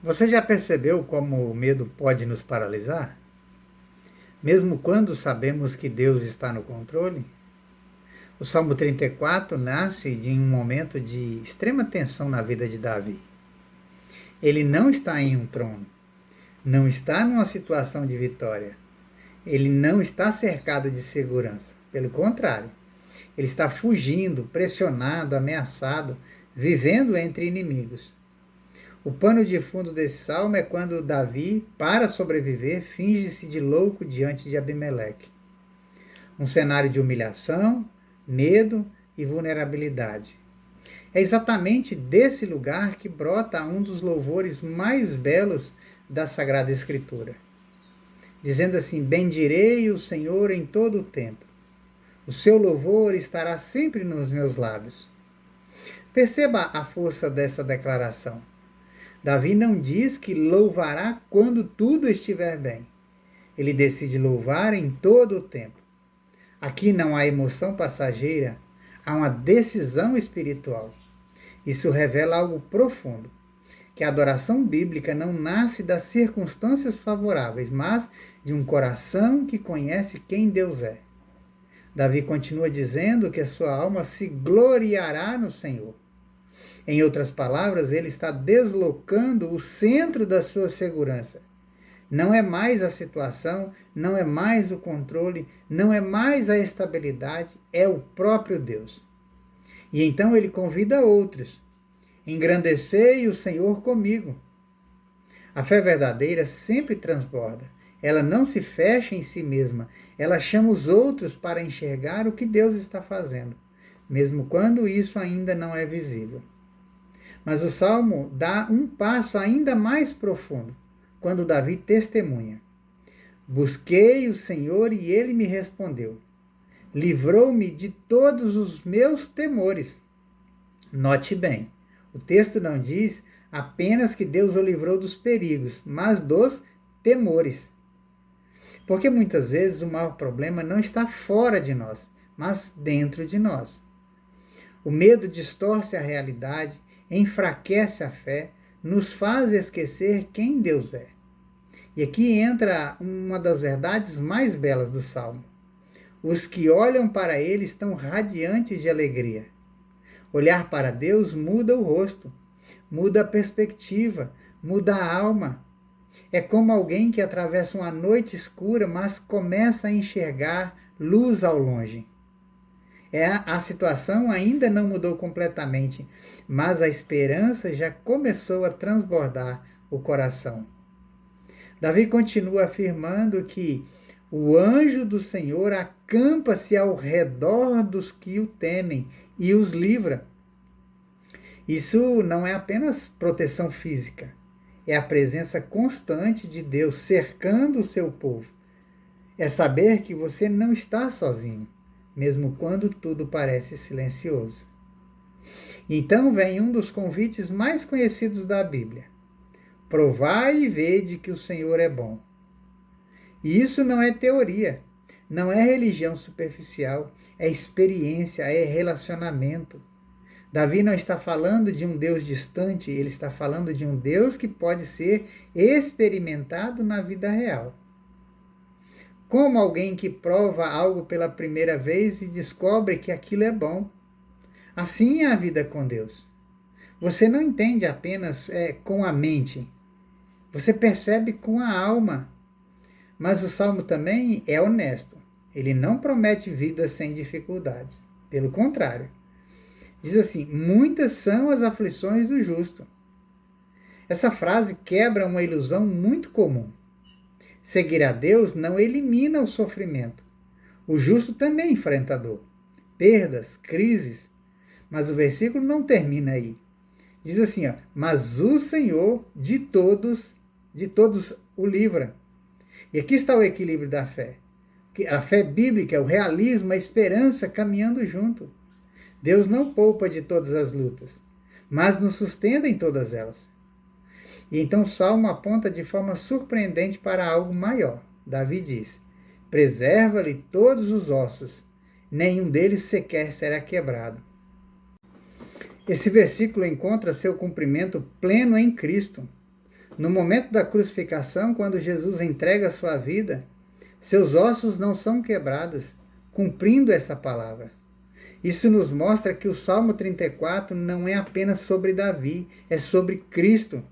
Você já percebeu como o medo pode nos paralisar? Mesmo quando sabemos que Deus está no controle? O Salmo 34 nasce de um momento de extrema tensão na vida de Davi. Ele não está em um trono, não está numa situação de vitória, ele não está cercado de segurança. Pelo contrário, ele está fugindo, pressionado, ameaçado, vivendo entre inimigos. O pano de fundo desse salmo é quando Davi, para sobreviver, finge-se de louco diante de Abimeleque. Um cenário de humilhação, medo e vulnerabilidade. É exatamente desse lugar que brota um dos louvores mais belos da Sagrada Escritura. Dizendo assim: bendirei o Senhor em todo o tempo. O seu louvor estará sempre nos meus lábios. Perceba a força dessa declaração. Davi não diz que louvará quando tudo estiver bem. Ele decide louvar em todo o tempo. Aqui não há emoção passageira, há uma decisão espiritual. Isso revela algo profundo, que a adoração bíblica não nasce das circunstâncias favoráveis, mas de um coração que conhece quem Deus é. Davi continua dizendo que a sua alma se gloriará no Senhor. Em outras palavras, ele está deslocando o centro da sua segurança. Não é mais a situação, não é mais o controle, não é mais a estabilidade, é o próprio Deus. E então ele convida outros: engrandecei o Senhor comigo. A fé verdadeira sempre transborda. Ela não se fecha em si mesma, ela chama os outros para enxergar o que Deus está fazendo, mesmo quando isso ainda não é visível. Mas o Salmo dá um passo ainda mais profundo, quando Davi testemunha: busquei o Senhor e ele me respondeu. Livrou-me de todos os meus temores. Note bem, o texto não diz apenas que Deus o livrou dos perigos, mas dos temores. Porque muitas vezes o maior problema não está fora de nós, mas dentro de nós. O medo distorce a realidade, enfraquece a fé, nos faz esquecer quem Deus é. E aqui entra uma das verdades mais belas do Salmo. Os que olham para ele estão radiantes de alegria. Olhar para Deus muda o rosto, muda a perspectiva, muda a alma. É como alguém que atravessa uma noite escura, mas começa a enxergar luz ao longe. A situação ainda não mudou completamente, mas a esperança já começou a transbordar o coração. Davi continua afirmando que o anjo do Senhor acampa-se ao redor dos que o temem e os livra. Isso não é apenas proteção física, é a presença constante de Deus cercando o seu povo. É saber que você não está sozinho, mesmo quando tudo parece silencioso. Então vem um dos convites mais conhecidos da Bíblia: provai e vede que o Senhor é bom. E isso não é teoria, não é religião superficial, é experiência, é relacionamento. Davi não está falando de um Deus distante, ele está falando de um Deus que pode ser experimentado na vida real. Como alguém que prova algo pela primeira vez e descobre que aquilo é bom. Assim é a vida com Deus. Você não entende apenas com a mente, você percebe com a alma. Mas o Salmo também é honesto. Ele não promete vida sem dificuldades. Pelo contrário, diz assim: muitas são as aflições do justo. Essa frase quebra uma ilusão muito comum. Seguir a Deus não elimina o sofrimento. O justo também enfrenta dor, perdas, crises. Mas o versículo não termina aí. Diz assim: mas o Senhor de todos o livra. E aqui está o equilíbrio da fé. A fé bíblica, o realismo, a esperança caminhando junto. Deus não poupa de todas as lutas, mas nos sustenta em todas elas. E então o Salmo aponta de forma surpreendente para algo maior. Davi diz: preserva-lhe todos os ossos, nenhum deles sequer será quebrado. Esse versículo encontra seu cumprimento pleno em Cristo. No momento da crucificação, quando Jesus entrega a sua vida, seus ossos não são quebrados, cumprindo essa palavra. Isso nos mostra que o Salmo 34 não é apenas sobre Davi, é sobre Cristo.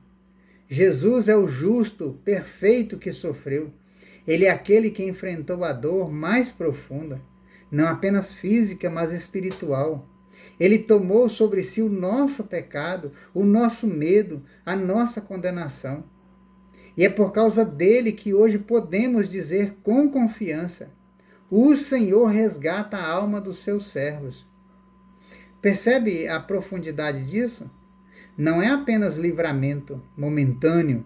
Jesus é o justo, perfeito que sofreu. Ele é aquele que enfrentou a dor mais profunda, não apenas física, mas espiritual. Ele tomou sobre si o nosso pecado, o nosso medo, a nossa condenação. E é por causa dele que hoje podemos dizer com confiança: o Senhor resgata a alma dos seus servos. Percebe a profundidade disso? Não é apenas livramento momentâneo,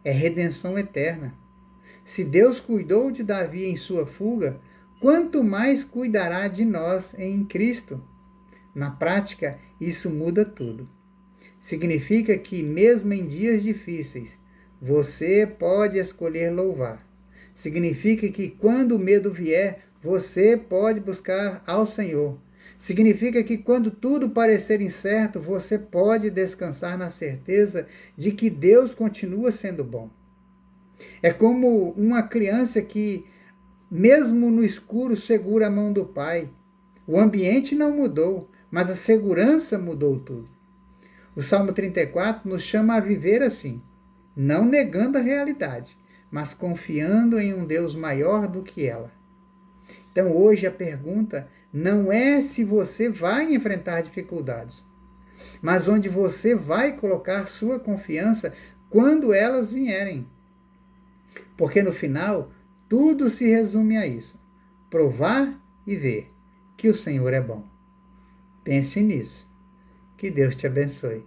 é redenção eterna. Se Deus cuidou de Davi em sua fuga, quanto mais cuidará de nós em Cristo? Na prática, isso muda tudo. Significa que, mesmo em dias difíceis, você pode escolher louvar. Significa que, quando o medo vier, você pode buscar ao Senhor. Significa que, quando tudo parecer incerto, você pode descansar na certeza de que Deus continua sendo bom. É como uma criança que, mesmo no escuro, segura a mão do pai. O ambiente não mudou, mas a segurança mudou tudo. O Salmo 34 nos chama a viver assim, não negando a realidade, mas confiando em um Deus maior do que ela. Então hoje a pergunta não é se você vai enfrentar dificuldades, mas onde você vai colocar sua confiança quando elas vierem. Porque no final, tudo se resume a isso: provar e ver que o Senhor é bom. Pense nisso. Que Deus te abençoe.